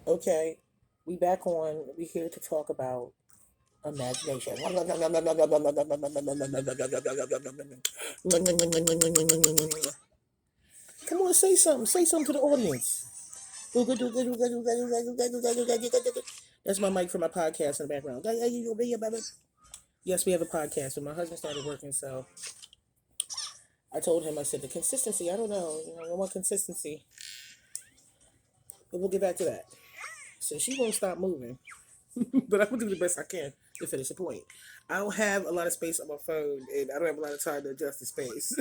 Okay, we back on. We here to talk about imagination. Come on, say something. Say something to the audience. That's my mic for my podcast in the background. Yes, we have a podcast, but my husband started working, so I told him, I said, the consistency, I don't know. I want consistency, but we'll get back to that. So she won't stop moving, but I'm going to do the best I can to finish the point. I don't have a lot of space on my phone, and I don't have a lot of time to adjust the space.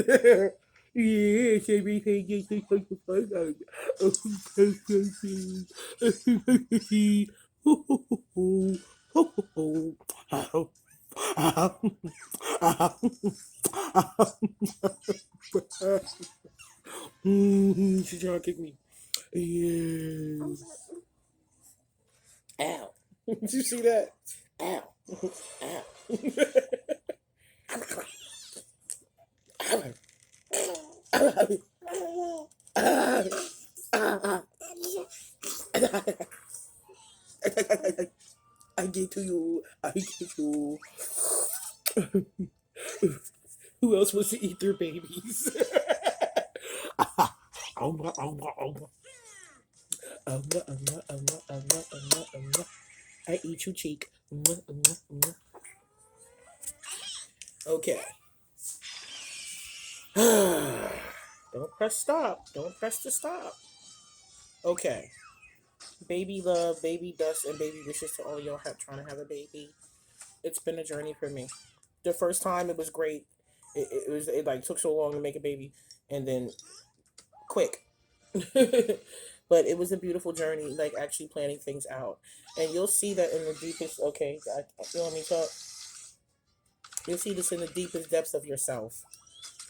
Yeah, everything is She's trying to kick me. Yeah. Ow. Did you see that? Ow. Ow. I get to you. I get to you. Who else wants to eat their babies? I eat you cheek. Okay. Don't press stop. Don't press the stop. Okay. Baby love, baby dust, and baby wishes to all y'all trying to have a baby. It's been a journey for me. The first time it was great. It like took so long to make a baby, and then quick. But it was a beautiful journey, like actually planning things out, and you'll see that in the deepest. Okay, you want me to talk? You'll see this in the deepest depths of yourself.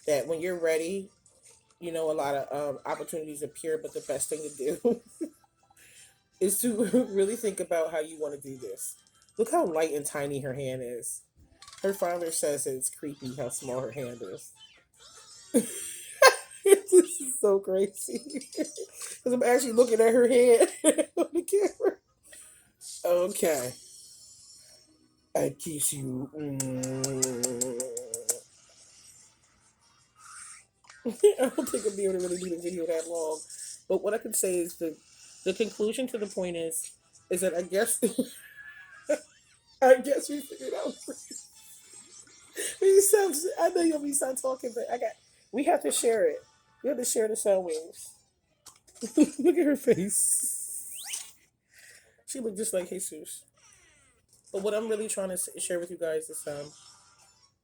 That when you're ready, a lot of opportunities appear, but the best thing to do is to really think about how you want to do this. Look how light and tiny her hand is. Her father says that it's creepy how small her hand is. This is so crazy. Because I'm actually looking at her hand on the camera. Okay. I kiss you. I don't think I'm able to really do the video that long. But what I can say is the conclusion to the point is that I guess I guess we figured out. I know you'll be start talking, but we have to share it. We have to share the sound waves. Look at her face. She looked just like Jesus. But what I'm really trying to share with you guys is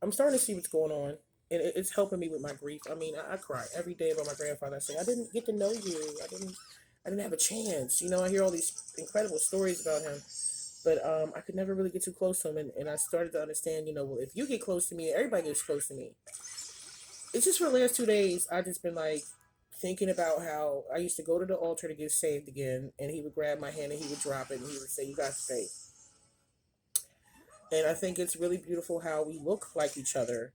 I'm starting to see what's going on, and it's helping me with my grief. I mean, I cry every day about my grandfather. I say I didn't get to know you. I didn't have a chance. I hear all these incredible stories about him, but I could never really get too close to him, and I started to understand. Well, if you get close to me, everybody gets close to me. It's just for the last 2 days, I just been like thinking about how I used to go to the altar to get saved again, and he would grab my hand and he would drop it and he would say, "You got faith." And I think it's really beautiful how we look like each other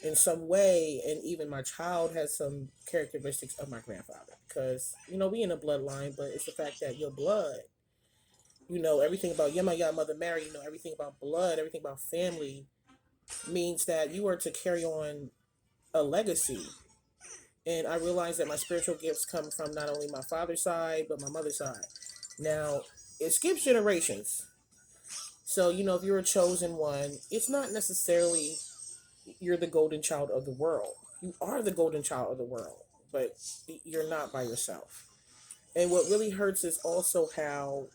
in some way, and even my child has some characteristics of my grandfather because we in a bloodline, but it's the fact that your blood, everything about your mother Mary, everything about blood, everything about family means that you are to carry on a legacy. And I realize that my spiritual gifts come from not only my father's side but my mother's side. Now it skips generations, so if you're a chosen one, it's not necessarily you're the golden child of the world. You are the golden child of the world, but you're not by yourself. And what really hurts is also how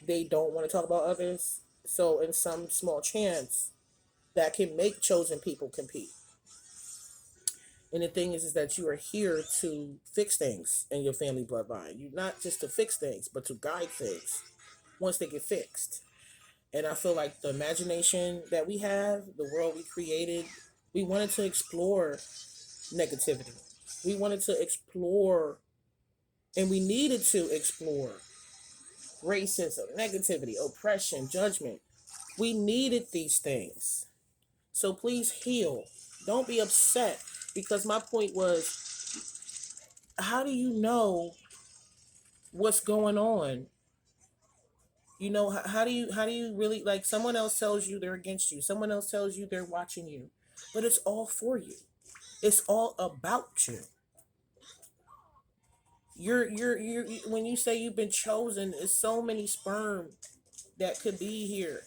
they don't want to talk about others. So, in some small chance, that can make chosen people compete. And the thing is that you are here to fix things in your family bloodline. You're not just to fix things, but to guide things once they get fixed. And I feel like the imagination that we have, the world we created, we wanted to explore negativity. We wanted to explore, and we needed to explore racism, negativity, oppression, judgment. We needed these things. So please heal. Don't be upset. Because my point was, how do you know what's going on You know, how do you really, like, someone else tells you they're against you. Someone else tells you they're watching you. But it's all for you. It's all about you. You're when you say you've been chosen, it's so many sperm that could be here,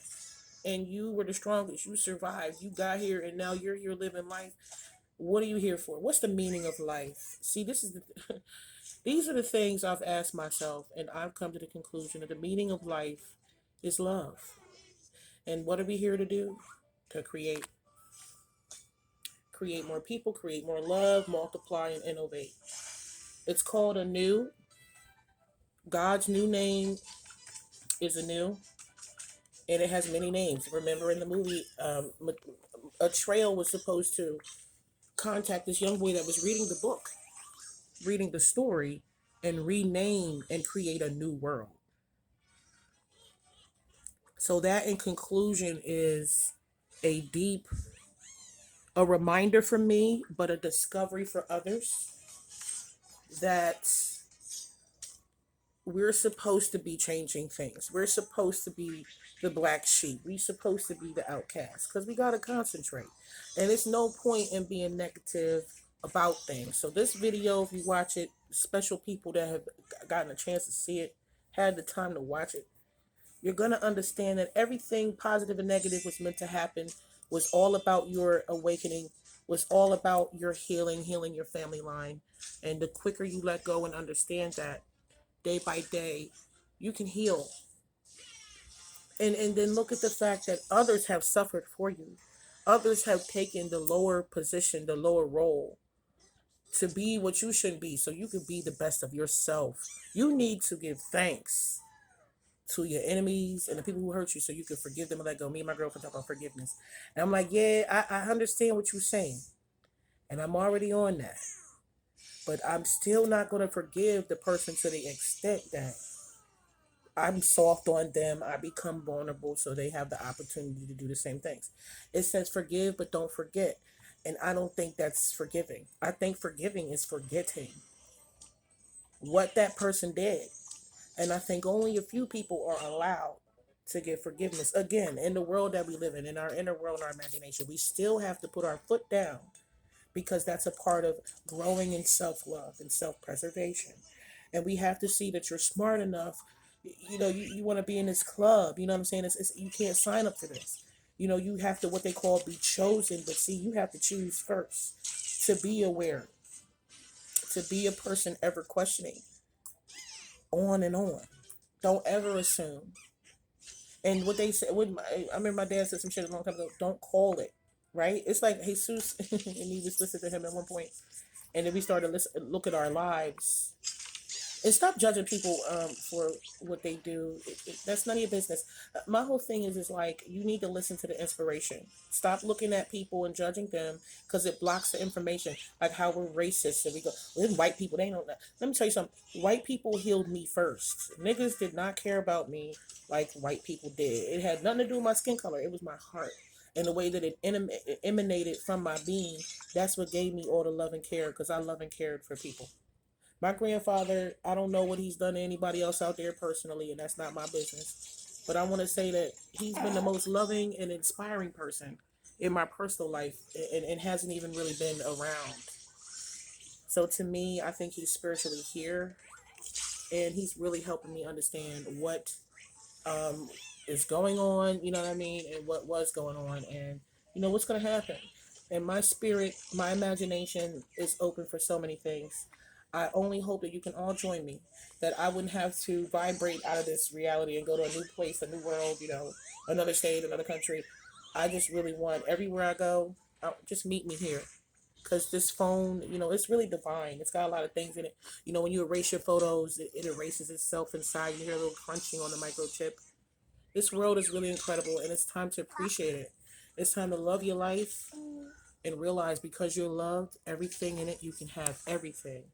and you were the strongest. You survived. You got here, and now you're here living life. What are you here for? What's the meaning of life? See, this is the these are the things I've asked myself, and I've come to the conclusion that the meaning of life is love. And what are we here to do? To create more people, create more love, multiply and innovate. It's called a new. God's new name is a new, and it has many names. Remember in the movie, a trail was supposed to contact this young boy that was reading the book, reading the story, and rename and create a new world. So that, in conclusion, is a deep, a reminder for me, but a discovery for others that we're supposed to be changing things. We're supposed to be the black sheep. We're supposed to be the outcast because we got to concentrate. And it's no point in being negative about things. So this video, if you watch it, special people that have gotten a chance to see it, had the time to watch it, you're going to understand that everything positive and negative was meant to happen, was all about your awakening, was all about your healing your family line. And the quicker you let go and understand that, day by day, you can heal. And then look at the fact that others have suffered for you. Others have taken the lower position, the lower role, to be what you should be, so you can be the best of yourself. You need to give thanks to your enemies and the people who hurt you so you can forgive them and let go. Me and my girlfriend talk about forgiveness. And I'm like, yeah, I understand what you're saying. And I'm already on that. But I'm still not going to forgive the person to the extent that I'm soft on them. I become vulnerable so they have the opportunity to do the same things. It says forgive, but don't forget. And I don't think that's forgiving. I think forgiving is forgetting what that person did. And I think only a few people are allowed to give forgiveness. Again, in the world that we live in our inner world, our imagination, we still have to put our foot down because that's a part of growing in self love and self preservation. And we have to see that you're smart enough. You want to be in this club. You know what I'm saying? You can't sign up for this. You have to, what they call, be chosen. But see, you have to choose first to be aware, to be a person ever questioning, on and on. Don't ever assume. And what they said, I remember my dad said some shit a long time ago. Don't call it, right? It's like Jesus, and he just listened to him at one point, and then we started look at our lives and stop judging people for what they do. That's none of your business. My whole thing is like, you need to listen to the inspiration. Stop looking at people and judging them because it blocks the information. Like how we're racist and we go, well, white people, they don't know. Let me tell you something. White people healed me first. Niggas did not care about me like white people did. It had nothing to do with my skin color. It was my heart. And the way that it emanated from my being, that's what gave me all the love and care, because I love and cared for people. My grandfather, I don't know what he's done to anybody else out there personally, and that's not my business. But I want to say that he's been the most loving and inspiring person in my personal life, and hasn't even really been around. So to me, I think he's spiritually here, and he's really helping me understand what um, is going on, you know what I mean, and what was going on, and what's going to happen. And my spirit, my imagination is open for so many things. I only hope that you can all join me, that I wouldn't have to vibrate out of this reality and go to a new place, a new world, another state, another country. I just really want, everywhere I go, just meet me here. Because this phone, it's really divine. It's got a lot of things in it. When you erase your photos, it erases itself inside. You hear a little crunching on the microchip. This world is really incredible, and it's time to appreciate it. It's time to love your life and realize, because you're loved, everything in it, you can have everything.